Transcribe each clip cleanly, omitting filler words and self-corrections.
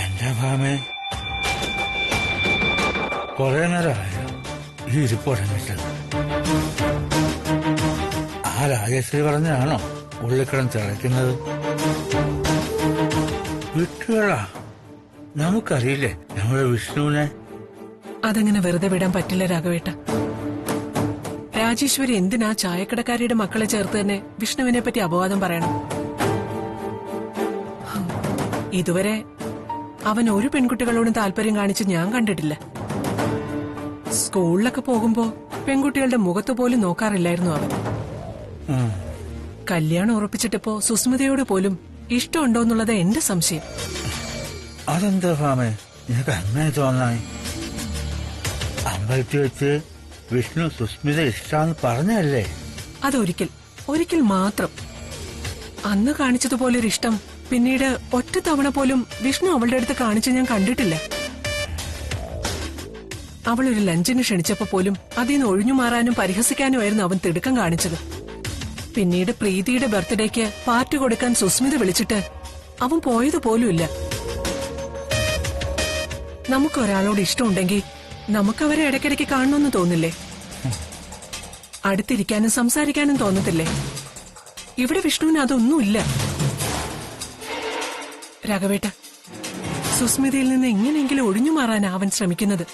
എന്റെ ഭാമേ, കുറെ നേരമായ ഈ ഇരിപ്പുടങ്ങിട്ട്. ആ രാജശ്രീ പറഞ്ഞാണോ ഉള്ളിക്കിടം തിളയ്ക്കുന്നത്? വിട്ടുകളാ, നമുക്കറിയില്ലേ നമ്മുടെ വിഷ്ണുവിനെ. അതങ്ങനെ വെറുതെ വിടാൻ പറ്റില്ല രാഘവേട്ട. രാജേശ്വരി എന്തിനാ ചായക്കടക്കാരിയുടെ മക്കളെ ചേർത്ത് തന്നെ വിഷ്ണുവിനെ പറ്റി അപവാദം പറയണം? ഇതുവരെ അവൻ ഒരു പെൺകുട്ടികളോടും താല്പര്യം കാണിച്ച് ഞാൻ കണ്ടിട്ടില്ല. സ്കൂളിലൊക്കെ പോകുമ്പോ പെൺകുട്ടികളുടെ മുഖത്ത് പോലും നോക്കാറില്ലായിരുന്നു അവൻ. കല്യാണം ഉറപ്പിച്ചിട്ടിപ്പോ സുസ്മിതയോട് പോലും ഇഷ്ടമുണ്ടോന്നുള്ളത് എന്റെ സംശയം. അതെന്താ ഭാമേ നിനക്ക് അങ്ങനെ തോന്നായി? അമ്പലത്തിൽ വെച്ച് വിഷ്ണു സുസ്മിത ഇഷ്ടാന്ന് പറഞ്ഞല്ലേ? ഒരിക്കൽ മാത്രം. അന്ന് കാണിച്ചതുപോലൊരു ഇഷ്ടം പിന്നീട് ഒറ്റ തവണ പോലും വിഷ്ണു അവളുടെ അടുത്ത് കാണിച്ച് ഞാൻ കണ്ടിട്ടില്ല. അവളൊരു ലഞ്ചിന് ക്ഷണിച്ചപ്പോ പോലും അതിന്ന് ഒഴിഞ്ഞു മാറാനും പരിഹസിക്കാനുമായിരുന്നു അവൻ തിടുക്കം കാണിച്ചത്. പിന്നീട് പ്രീതിയുടെ ബർത്ത്ഡേക്ക് പാർട്ടി കൊടുക്കാൻ സുസ്മിത വിളിച്ചിട്ട് അവൻ പോയതുപോലുമില്ല. നമുക്കൊരാളോട് ഇഷ്ടമുണ്ടെങ്കിൽ നമുക്കവരെ ഇടയ്ക്കിടയ്ക്ക് കാണണമെന്ന് തോന്നില്ലേ? അടുത്തിരിക്കാനും സംസാരിക്കാനും തോന്നത്തില്ലേ? ഇവിടെ വിഷ്ണുവിന് അതൊന്നുമില്ല. രാഘവേട്ട, സുസ്മിതയിൽ നിന്ന് എങ്ങനെയെങ്കിലും ഒഴിഞ്ഞു മാറാനാ അവൻ ശ്രമിക്കുന്നത്.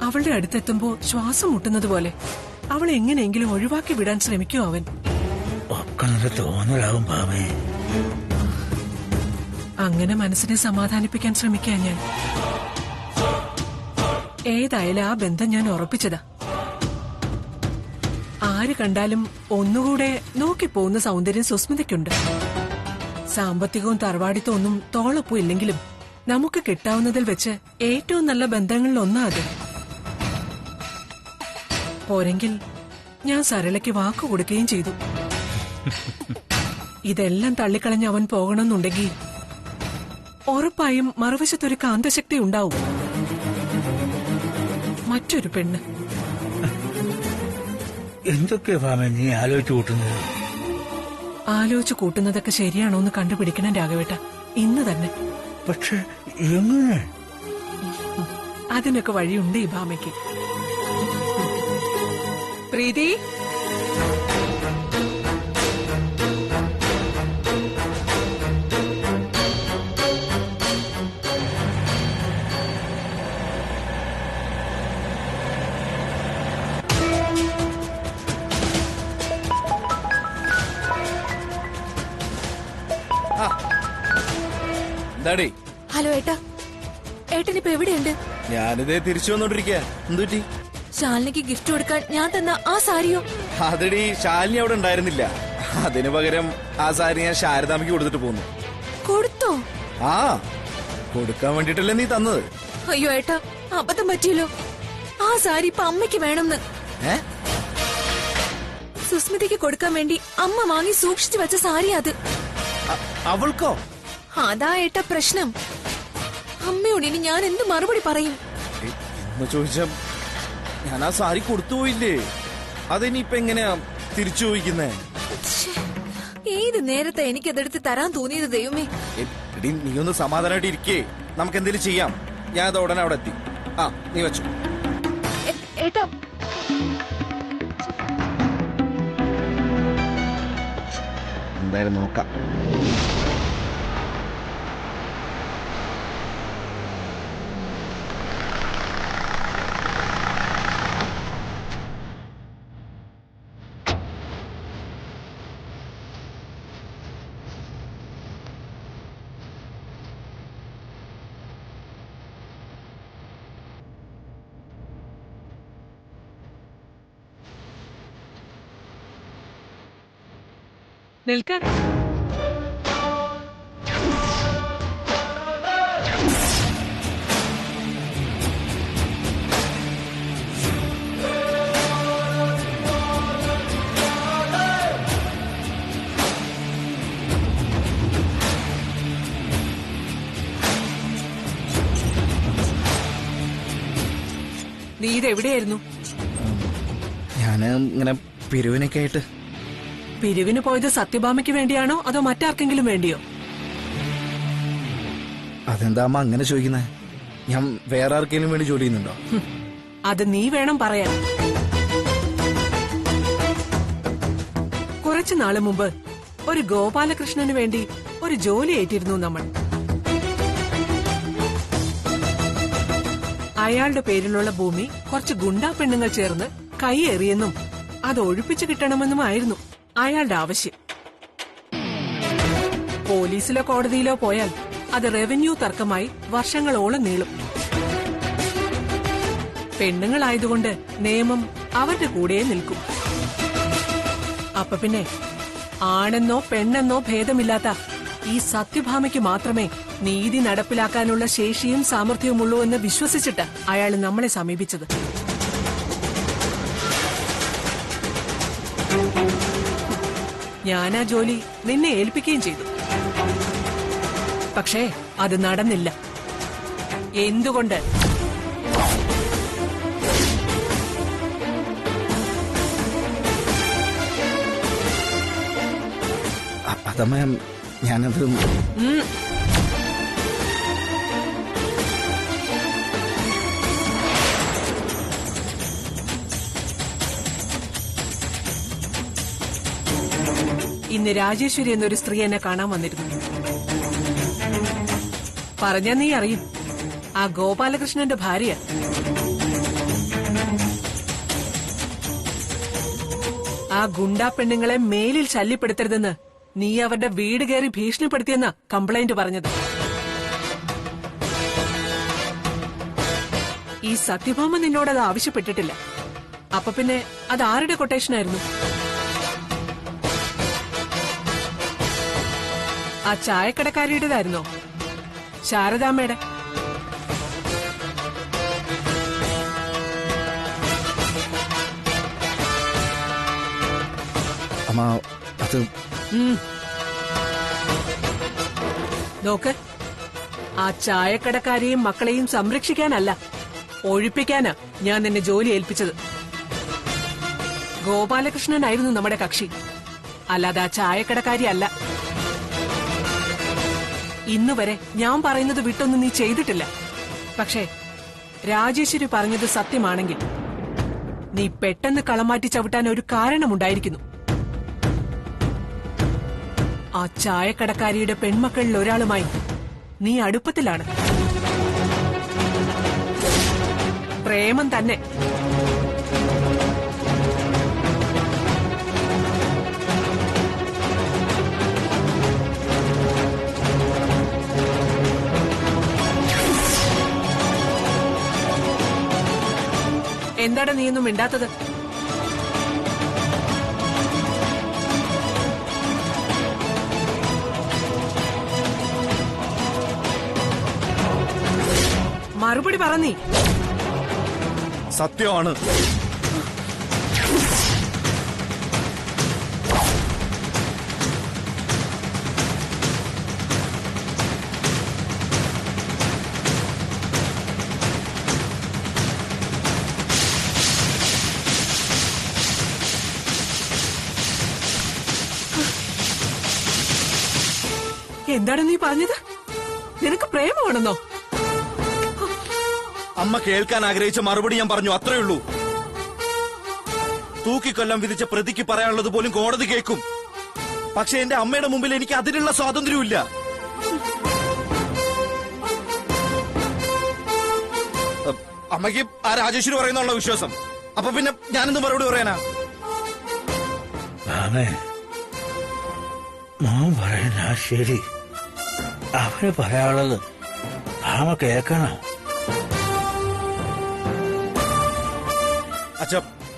അവളുടെ അടുത്തെത്തുമ്പോ ശ്വാസം മുട്ടുന്നത് പോലെ അവളെ എങ്ങനെയെങ്കിലും ഒഴിവാക്കി വിടാൻ ശ്രമിക്കും അവൻ. തോന്നലാവും ഭാമേ. അങ്ങനെ മനസ്സിനെ സമാധാനിപ്പിക്കാൻ ശ്രമിക്കാൻ ഞാൻ. ഏതായാലും ആ ബന്ധം ഞാൻ ഉറപ്പിച്ചതാ. ആര് കണ്ടാലും ഒന്നുകൂടെ നോക്കിപ്പോകുന്ന സൗന്ദര്യം സുസ്മിതയ്ക്കുണ്ട്. സാമ്പത്തികവും തറവാടിത്തവും ഒന്നും തോളൊപ്പം ഇല്ലെങ്കിലും നമുക്ക് കിട്ടാവുന്നതിൽ വെച്ച് ഏറ്റവും നല്ല ബന്ധങ്ങളിൽ ഒന്നാ അത്. പോരെങ്കിൽ ഞാൻ സരളയ്ക്ക് വാക്കു കൊടുക്കുകയും ചെയ്തു. ഇതെല്ലാം തള്ളിക്കളഞ്ഞ് അവൻ പോകണമെന്നുണ്ടെങ്കിൽ ഉറപ്പായും മറുവശത്തൊരു കാന്തശക്തി ഉണ്ടാവും. മറ്റൊരു പെണ്ണ്. എന്തൊക്കെ ഭാമേ നീ ആലോചിച്ചു കൂട്ടുന്നത്? ആലോചിച്ചു കൂട്ടുന്നതൊക്കെ ശരിയാണോന്ന് കണ്ടുപിടിക്കണം രാഘവേട്ട, ഇന്ന് തന്നെ. പക്ഷെ എങ്ങനെ? അതിനൊക്കെ വഴിയുണ്ട് ഈ ഭാമയ്ക്ക്. പ്രീതി, എന്താടേ? ഹലോ ഏട്ടാ, ഏട്ടനിപ്പോ എവിടെയുണ്ട്? ഞാനിതേ തിരിച്ചു വന്നോണ്ടിരിക്കുക. എന്തുപറ്റി? ശാലിനിക്ക് ഗിഫ്റ്റ് കൊടുക്കാൻ ഞാൻ തന്ന ആ സാരിയോ? അതടി, ശാലിനി അവിടെ ഉണ്ടായിരുന്നില്ല. അതിനു പകരം ആ സാരി ഞാൻ ശാരദാമ്മയ്ക്ക് കൊടുത്തിട്ട് പോന്നു. കൊടുത്തോ? ആ, കൊടുക്കാൻ വേണ്ടിട്ടല്ലേ നീ തന്നത്. അയ്യോ ഏട്ടാ, അബദ്ധം പറ്റിയല്ലോ. ആ സാരി ഇപ്പൊ അമ്മയ്ക്ക് വേണമെന്ന്. സുസ്മിതയ്ക്ക് കൊടുക്കാൻ വേണ്ടി അമ്മ വാങ്ങി സൂക്ഷിച്ചു വെച്ച സാരി അത്. അവൾക്കോ? അതാ ഏട്ടാ പ്രശ്നം. അമ്മയോട് ഇനി ഞാൻ എന്ത് മറുപടി പറയും? എന്ന് ചോദിച്ച ഞാൻ ആ സാരി കൊടുത്തുപോയില്ലേ. അതിനിപ്പൊ എങ്ങനെയാ തിരിച്ചു ചോദിക്കുന്നേ? ഏത് നേരത്തെ എനിക്കതെടുത്ത് തരാൻ തോന്നിയത് ദൈവമേ. എടി, നീ ഒന്ന് സമാധാനമായിട്ട് ഇരിക്കേ. നമുക്ക് എന്തെങ്കിലും ചെയ്യാം. ഞാൻ അത് ഉടനെ അവിടെ എത്തി. ആ, നീ വെച്ചു. ഏട്ടാ, എന്തായാലും നോക്കാം. നിൽക്കാൻ. നീ ഇതെവിടെയായിരുന്നു? ഞാന് ഇങ്ങനെ പിരിവിനൊക്കെ ആയിട്ട്. പിരിവിന് പോയത് സത്യഭാമയ്ക്ക് വേണ്ടിയാണോ അതോ മറ്റാർക്കെങ്കിലും വേണ്ടിയോ? അതെന്താ അമ്മ അങ്ങനെ ചോദിക്കുന്നേ? ഞാൻ വേറെ ആർക്കെങ്കിലും വേണ്ടി ജോലി ചെയ്യുന്നുണ്ടോ? അത് നീ വേണം പറയാൻ. കുറച്ചു നാള് മുമ്പ് ഒരു ഗോപാലകൃഷ്ണന് വേണ്ടി ഒരു ജോലി ഏറ്റിരുന്നു നമ്മൾ. അയാളുടെ പേരിലുള്ള ഭൂമി കുറച്ച് ഗുണ്ടാ പെണ്ണുങ്ങൾ ചേർന്ന് കൈയേറിയെന്നും അത് ഒഴിപ്പിച്ചു കിട്ടണമെന്നുമായിരുന്നു അയാളുടെ ആവശ്യം. പോലീസിലോ കോടതിയിലോ പോയാൽ അത് റവന്യൂ തർക്കമായി വർഷങ്ങളോളം നീളും. പെണ്ണുങ്ങളായതുകൊണ്ട് നിയമം അവരുടെ കൂടെ നിൽക്കും. അപ്പൊ പിന്നെ ആണെന്നോ പെണ്ണെന്നോ ഭേദമില്ലാത്ത ഈ സത്യഭാമയ്ക്ക് മാത്രമേ നീതി നടപ്പിലാക്കാനുള്ള ശേഷിയും സാമർഥ്യവുമുള്ളൂ എന്ന് വിശ്വസിച്ചിട്ട് അയാൾ നമ്മളെ സമീപിച്ചത്. ഞാൻ ആ ജോലി നിന്നെ ഏൽപ്പിക്കുകയും ചെയ്തു. പക്ഷേ അത് നടന്നില്ല. എന്തുകൊണ്ട്? അതമ്മ ഞാനത് ഇന്ന് രാജേശ്വരി എന്നൊരു സ്ത്രീ എന്നെ കാണാൻ വന്നിരുന്നു. പറഞ്ഞാ നീ അറിയും, ആ ഗോപാലകൃഷ്ണന്റെ ഭാര്യ. ആ ഗുണ്ടാ പെണ്ണുങ്ങളെ മേലിൽ ശല്യപ്പെടുത്തരുതെന്ന് നീ അവരുടെ വീട് കയറി ഭീഷണിപ്പെടുത്തിയെന്ന കംപ്ലൈന്റ് പറഞ്ഞത്. ഈ സത്യഭാമ നിന്നോടത് ആവശ്യപ്പെട്ടിട്ടില്ല. അപ്പൊ പിന്നെ അത് ആരുടെ കൊട്ടേഷനായിരുന്നു? ആ ചായക്കടക്കാരിയുടേതായിരുന്നോ? ശാരദാമ്മയുടെ? അമ്മ അത് നോക്ക്, ആ ചായക്കടക്കാരെയും മക്കളെയും സംരക്ഷിക്കാനല്ല, ഒഴിപ്പിക്കാനാ ഞാൻ നിന്നെ ജോലി ഏൽപ്പിച്ചത്. ഗോപാലകൃഷ്ണനായിരുന്നു നമ്മുടെ കക്ഷി, അല്ലാതെ ആ ചായക്കടക്കാരി അല്ല. ഇന്നുവരെ ഞാൻ പറയുന്നത് വിട്ടൊന്നും നീ ചെയ്തിട്ടില്ല. പക്ഷേ രാജേശ്വരി പറഞ്ഞത് സത്യമാണെങ്കിൽ നീ പെട്ടെന്ന് കളമാറ്റി ചവിട്ടാൻ ഒരു കാരണമുണ്ടായിരിക്കുന്നു. ആ ചായക്കടക്കാരിയുടെ പെൺമക്കളിൽ ഒരാളുമായി നീ അടുപ്പത്തിലാണ്. പ്രേമം തന്നെ. എന്താണ് നീയൊന്നും മിണ്ടാത്തത്? മറുപടി പറ. നീ സത്യമാണ്. എന്താണ് നീ പറഞ്ഞത്? നിനക്ക് പ്രേമമാണെന്നോ? അമ്മ കേൾക്കാൻ ആഗ്രഹിച്ച മറുപടി ഞാൻ പറഞ്ഞു, അത്രേ ഉള്ളൂ. തൂക്കിക്കൊല്ലം വിധിച്ച പ്രതിക്ക് പറയാനുള്ളത് പോലും കോടതി കേൾക്കും. പക്ഷെ എന്റെ അമ്മയുടെ മുമ്പിൽ എനിക്ക് അതിനുള്ള സ്വാതന്ത്ര്യമില്ല. അമ്മയ്ക്ക് ആ രാജേശ്വരി പറയുന്നുള്ള വിശ്വാസം. അപ്പൊ പിന്നെ ഞാനെന്ത് മറുപടി പറയാനാ? മോൻ പറയുന്ന ശരി. അവന് പറയാനുള്ളത് ഭാമ കേൾക്കണം.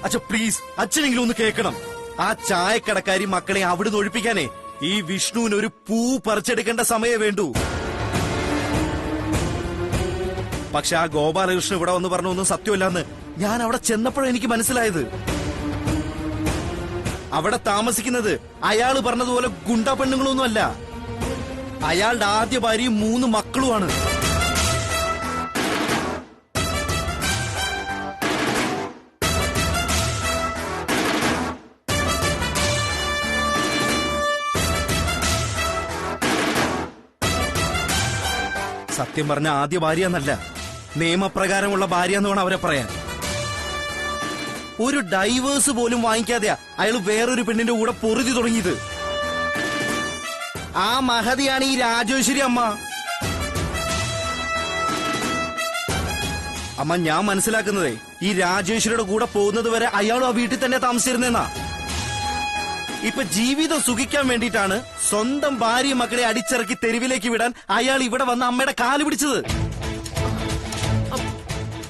അച്ഛ പ്ലീസ്, അച്ഛനെങ്കിലും ഒന്ന് കേൾക്കണം. ആ ചായക്കടക്കാരി മക്കളെ അവിടുന്ന് ഒഴിപ്പിക്കാനേ ഈ വിഷ്ണുവിന് ഒരു പൂ പറിച്ചെടുക്കേണ്ട സമയം വേണ്ടു. പക്ഷെ ആ ഗോപാലകൃഷ്ണൻ ഇവിടെ വന്ന് പറഞ്ഞ ഒന്നും സത്യമല്ലെന്ന് ഞാൻ അവിടെ ചെന്നപ്പോഴാണ് എനിക്ക് മനസ്സിലായത്. അവിടെ താമസിക്കുന്നത് അയാള് പറഞ്ഞതുപോലെ ഗുണ്ടാ പെണ്ണുങ്ങളൊന്നുമല്ല. അയാളുടെ ആദ്യ ഭാര്യയും 3 മക്കളുമാണ്. സത്യം പറഞ്ഞ ആദ്യ ഭാര്യ എന്നല്ല, നിയമപ്രകാരമുള്ള ഭാര്യ എന്ന് വേണം അവരെ പറയാൻ. ഒരു ഡൈവേഴ്സ് പോലും വാങ്ങിക്കാതെയാ അയാൾ വേറൊരു പെണ്ണിന്റെ കൂടെ പൊറുതി തുടങ്ങിയത്. ആ മഹതിയാണ് ഈ രാജേശ്വരി അമ്മ. അമ്മ, ഞാൻ മനസ്സിലാക്കുന്നതേ ഈ രാജേശ്വരിയുടെ കൂടെ പോകുന്നത് വരെ അയാളും ആ വീട്ടിൽ തന്നെ താമസിച്ചിരുന്നെന്നാ. ഇപ്പൊ ജീവിതം സുഖിക്കാൻ വേണ്ടിയിട്ടാണ് സ്വന്തം ഭാര്യ മക്കളെ അടിച്ചിറക്കി തെരുവിലേക്ക് വിടാൻ അയാൾ ഇവിടെ വന്ന് അമ്മയുടെ കാല് പിടിച്ചത്.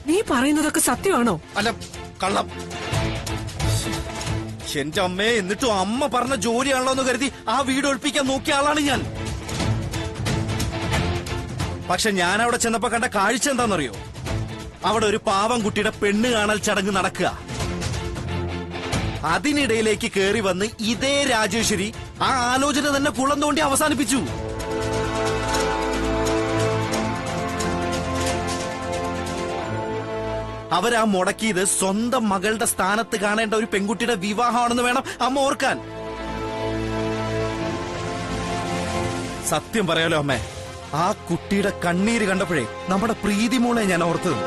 നീ പറയുന്നതൊക്കെ സത്യമാണോ? അല്ല, കള്ളം. എന്റെ അമ്മയെ, എന്നിട്ടും അമ്മ പറഞ്ഞ ജോലിയാണല്ലോ എന്ന് കരുതി ആ വീട് ഒഴിപ്പിക്കാൻ നോക്കിയ ആളാണ് ഞാൻ. പക്ഷെ ഞാൻ അവിടെ ചെന്നപ്പോ കണ്ട കാഴ്ച എന്താണെന്നറിയോ? അവിടെ ഒരു പാവം കുട്ടിയുടെ പെണ്ണ് കാണൽ ചടങ്ങ് നടക്കുക. അതിനിടയിലേക്ക് കയറി വന്ന് ഇതേ രാജേശ്വരി ആ ആലോചന തന്നെ കുളം തോണ്ടി അവസാനിപ്പിച്ചു. അവരാ മുടക്കിയത് സ്വന്തം മകളുടെ സ്ഥാനത്ത് കാണേണ്ട ഒരു പെൺകുട്ടിയുടെ വിവാഹമാണെന്ന് വേണം അമ്മ ഓർക്കാൻ. സത്യം പറയാലോ അമ്മേ, ആ കുട്ടിയുടെ കണ്ണീര് കണ്ടപ്പോഴേ നമ്മുടെ പ്രീതി മോളെ ഞാൻ ഓർത്തത്.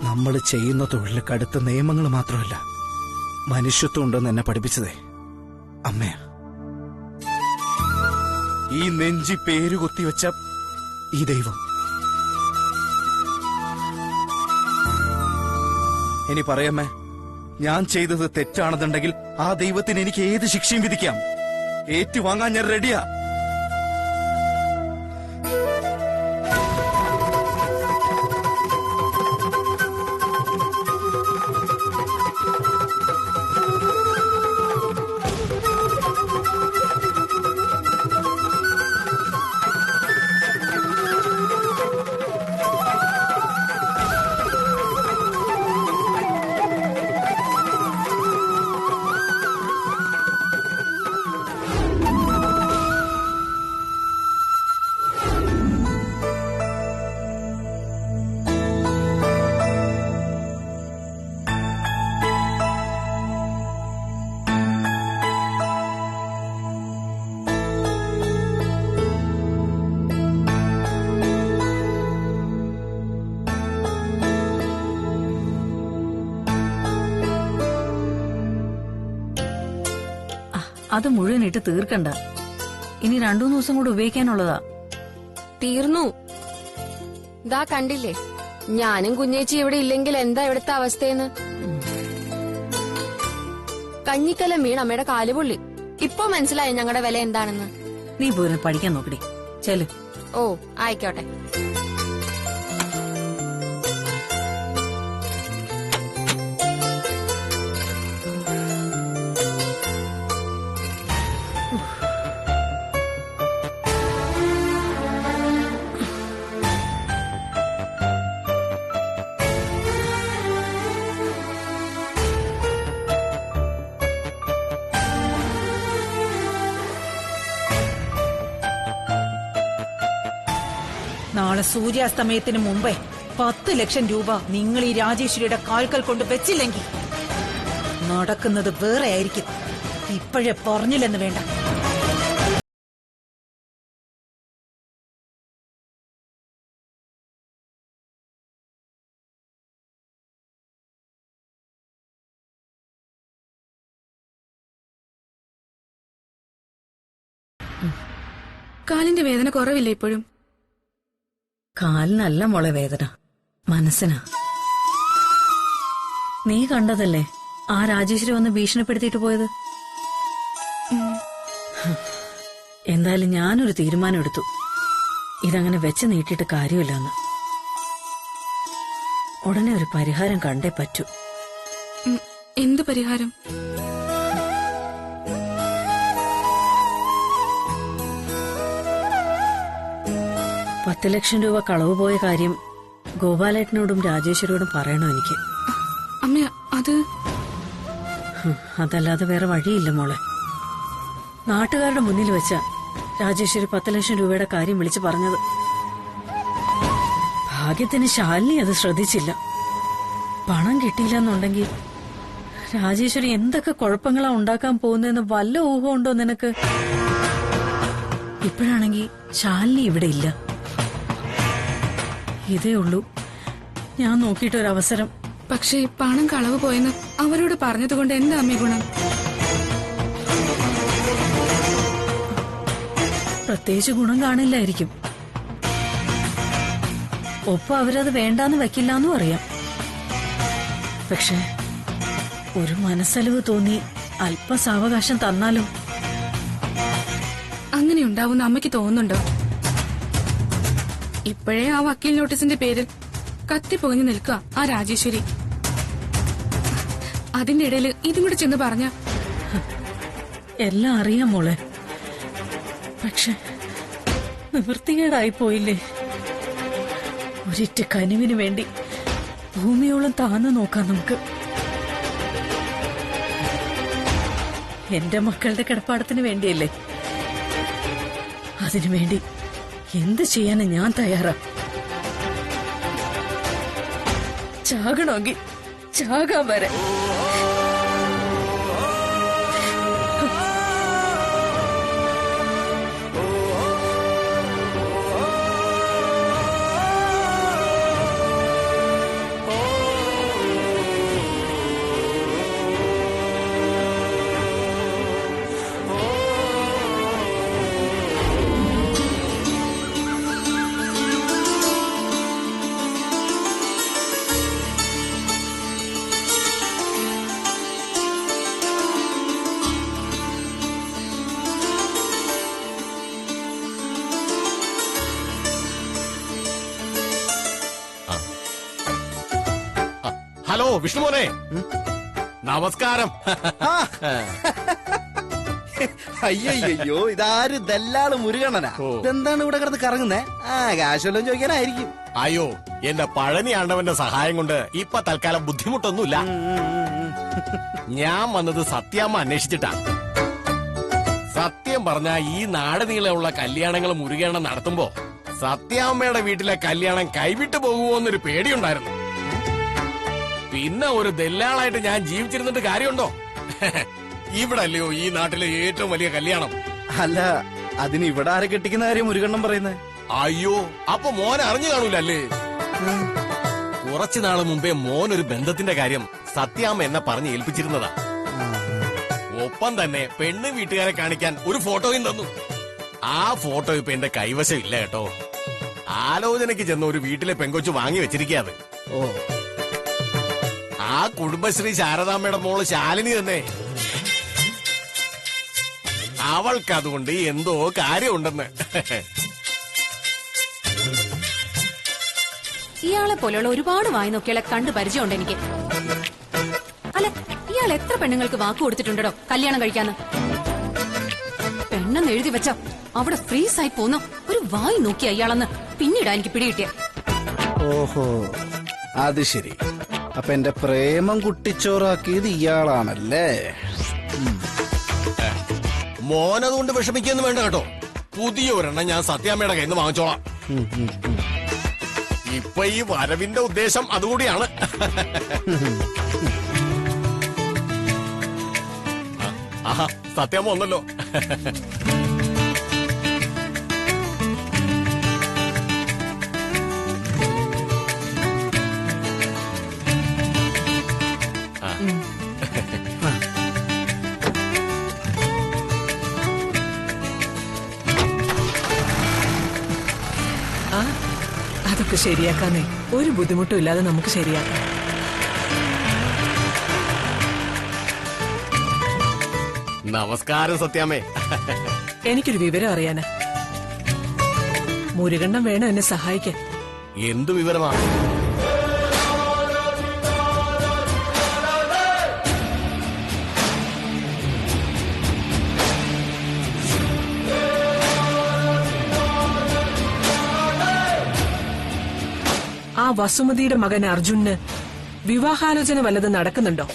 നമ്മൾ ചെയ്യുന്ന തൊഴിൽ കടുത്ത നിയമങ്ങൾ മാത്രമല്ല, മനുഷ്യത്വം ഉണ്ടെന്ന് എന്നെ പഠിപ്പിച്ചതേ അമ്മയാ. ഈ നെഞ്ചി പേര് കുത്തിവെച്ച ഈ ദൈവം. ഇനി പറയമ്മേ, ഞാൻ ചെയ്തത് തെറ്റാണെന്നുണ്ടെങ്കിൽ ആ ദൈവത്തിന് എനിക്ക് ഏത് ശിക്ഷയും വിധിക്കാം. ഏറ്റുവാങ്ങാൻ ഞാൻ റെഡിയാ. അത് മുഴുവനിട്ട് തീർക്കണ്ട. ഇനി 2-3 ദിവസം കൂടെ ഉപയോഗിക്കാനുള്ളതാ. തീർന്നു. ദാ കണ്ടില്ലേ, ഞാനും കുഞ്ഞേച്ചി ഇവിടെ ഇല്ലെങ്കിൽ എന്താ ഇവിടുത്തെ അവസ്ഥയെന്ന്. കഞ്ഞിക്കലം വീണ് അമ്മയുടെ കാലുപൊള്ളി. ഇപ്പൊ മനസ്സിലായി ഞങ്ങളുടെ വില എന്താണെന്ന്. നീ പോയി പഠിക്കാൻ നോക്കടി. ചെല്. ഓ, ആയിക്കോട്ടെ. നാളെ സൂര്യാസ്തമയത്തിന് മുമ്പേ 10 ലക്ഷം രൂപ നിങ്ങൾ ഈ രാജേശ്വരിയുടെ കാൽക്കൽ കൊണ്ട് വെച്ചില്ലെങ്കിൽ നടക്കുന്നത് വേറെ ആയിരിക്കും. ഇപ്പോഴേ പറഞ്ഞില്ലെന്ന് വേണ്ട. കാലിന്റെ വേദന കുറവില്ല ഇപ്പോഴും? കാലിനല്ല മോളെ വേദന, മനസ്സിനാ. നീ കണ്ടതല്ലേ ആ രാജേശ്വരി വന്ന് ഭീഷണിപ്പെടുത്തിയിട്ട് പോയത്. എന്തായാലും ഞാനൊരു തീരുമാനം എടുത്തു. ഇതങ്ങനെ വെച്ച് നീട്ടിയിട്ട് കാര്യമില്ലെന്ന്. ഉടനെ ഒരു പരിഹാരം കണ്ടേ പറ്റൂ. എന്ത് പരിഹാരം? $10 ലക്ഷം കളവ് പോയ കാര്യം ഗോപാലേട്ടനോടും രാജേശ്വരിയോടും പറയണം എനിക്ക്. അമ്മ അത് അതല്ലാതെ വേറെ വഴിയില്ല മോളെ. നാട്ടുകാരുടെ മുന്നിൽ വെച്ച രാജേശ്വരി 10 ലക്ഷം രൂപയുടെ കാര്യം വിളിച്ചു പറഞ്ഞത്. ഭാഗ്യത്തിന് ശാലിനി അത് ശ്രദ്ധിച്ചില്ല. പണം കിട്ടിയില്ലെന്നുണ്ടെങ്കിൽ രാജേശ്വരി എന്തൊക്കെ കുഴപ്പങ്ങളാ ഉണ്ടാക്കാൻ പോകുന്നതെന്ന് വല്ല ഊഹമുണ്ടോ നിനക്ക്? ഇപ്പോഴാണെങ്കിൽ ശാലിനി ഇവിടെ ഇല്ല. ഇതേ ഉള്ളൂ ഞാൻ നോക്കിയിട്ടൊരവസരം. പക്ഷേ പണം കളവ് പോയെന്ന് അവരോട് പറഞ്ഞതുകൊണ്ട് എന്താ അമ്മ ഗുണം? പ്രത്യേകിച്ച് ഗുണം കാണില്ലായിരിക്കും. ഒപ്പം അവരത് വേണ്ടാന്ന് വെക്കില്ലെന്നും അറിയാം. പക്ഷെ ഒരു മനസ്സലിവ് തോന്നി അല്പ സാവകാശം തന്നാലോ? അങ്ങനെ ഉണ്ടാവുന്ന അമ്മയ്ക്ക് തോന്നുന്നുണ്ടോ? ഇപ്പോഴേ ആ വക്കീൽ നോട്ടീസിന്റെ പേരിൽ കത്തിപ്പൊങ്ങി നിൽക്കുക ആ രാജേശ്വരി. അതിന്റെ ഇടയിൽ ഇതും കൂടെ ചെന്ന് പറഞ്ഞ എല്ലാം അറിയാം മോളെ. പക്ഷെ നിവൃത്തികേടായി പോയില്ലേ? ഒരിറ്റ കനിവിന് വേണ്ടി ഭൂമിയോളം താന്നു നോക്കാം നമുക്ക്. എന്റെ മക്കളുടെ കിടപ്പാടത്തിന് വേണ്ടിയല്ലേ? അതിനുവേണ്ടി എന്ത് ചെയ്യാനും ഞാൻ തയ്യാറാ. ചാകണമെങ്കിൽ ചാകാൻ വരെ. ഹലോ വിഷ്ണുമോനെ, നമസ്കാരം. അയ്യോ ഇതാര് ദല്ലാള് മുരുകണ്ണനാ? ഇതെന്താണ് ഇവിടെ കിടന്ന് കറങ്ങുന്നേ? കാശുവല്ലോ ചോദിക്കാനായിരിക്കും. അയ്യോ എന്റെ പഴനി ആണ്ടവന്റെ സഹായം കൊണ്ട് ഇപ്പൊ തൽക്കാലം ബുദ്ധിമുട്ടൊന്നുമില്ല. ഞാൻ വന്നത് സത്യാമ്മ അന്വേഷിച്ചിട്ടാ. സത്യം പറഞ്ഞ ഈ നാട് നീളമുള്ള കല്യാണങ്ങൾ മുരുകണ്ണൻ നടത്തുമ്പോ സത്യാമ്മയുടെ വീട്ടിലെ കല്യാണം കൈവിട്ടു പോകുമോ എന്നൊരു പേടിയുണ്ടായിരുന്നു. പിന്നെ ഒരു ദല്ലാളായിട്ട് ഞാൻ ജീവിച്ചിരുന്നിട്ട് കാര്യമുണ്ടോ? ഇവിടെ അല്ലയോ ഈ നാട്ടിലെ ഏറ്റവും വലിയ കല്യാണം. അല്ല, അതിന് ഇവിടെ ആരെ കെട്ടിക്കുന്ന കാര്യം മുരുകണ്ണൻ പറയുന്നേ? അയ്യോ, അപ്പൊ മോൻ അറിഞ്ഞു കാണൂലല്ലേ? കുറച്ചുനാള് മുമ്പേ മോൻ ഒരു ബന്ധത്തിന്റെ കാര്യം സത്യാമ്മ എന്നെ പറഞ്ഞ് ഏൽപ്പിച്ചിരുന്നതാ. ഒപ്പം തന്നെ പെണ്ണ് വീട്ടുകാരെ കാണിക്കാൻ ഒരു ഫോട്ടോയും തന്നു. ആ ഫോട്ടോ ഇപ്പൊ എന്റെ കൈവശം ഇല്ല കേട്ടോ. ആലോചനയ്ക്ക് ചെന്ന ഒരു വീട്ടിലെ പെങ്കൊച്ചു വാങ്ങി വെച്ചിരിക്കാത്. ഓ, ആ കുടുംബശ്രീ ശാരദാമ്മയുടെ മോള് ശാലിനി തന്നെ. അവൾക്ക് അതുകൊണ്ട് എന്തോ കാര്യമുണ്ടെന്ന്. ഇയാളെ പോലെയുള്ള ഒരുപാട് വായി നോക്കിയാളെ കണ്ടു പരിചയമുണ്ട് എനിക്ക്. അല്ല, ഇയാൾ എത്ര പെണ്ണുങ്ങൾക്ക് വാക്ക് കൊടുത്തിട്ടുണ്ടോ കല്യാണം കഴിക്കാന്ന്? പെണ്ണെന്ന് എഴുതി വെച്ച അവിടെ ഫ്രീസായി പോന്ന ഒരു വായി നോക്കിയ ഇയാളെന്ന് പിന്നീടാ എനിക്ക് പിടികിട്ടിയ. ഓഹോ, അത് ശരി. അപ്പൊ എന്റെ പ്രേമം കുട്ടിച്ചോറാക്കിയത് ഇയാളാണല്ലേ? മോനതുകൊണ്ട് വിഷമിക്കൊന്നും വേണ്ട കേട്ടോ. പുതിയ ഒരെണ്ണം ഞാൻ സത്യാമ്മയുടെ കയ്യിൽ നിന്ന് വാങ്ങിച്ചോളാം. ഇപ്പൊ ഈ വരവിന്റെ ഉദ്ദേശം അതുകൂടിയാണ്. ആഹാ, സത്യാമ്മ ഒന്നല്ലോ. അതൊക്കെ ശരിയാക്കാന്നേ. ഒരു ബുദ്ധിമുട്ടും ഇല്ലാതെ നമുക്ക് ശരിയാക്കാം. നമസ്കാരം സത്യാമ്മേ. എനിക്കൊരു വിവരം അറിയാനാ. മുരുകണ്ണൻ വേണം എന്നെ സഹായിക്കാൻ. എന്തു വിവരമാ? ആ വസുമതിയുടെ മകൻ അർജുനന് വിവാഹാലോചന വല്ലതും നടക്കുന്നുണ്ടോ?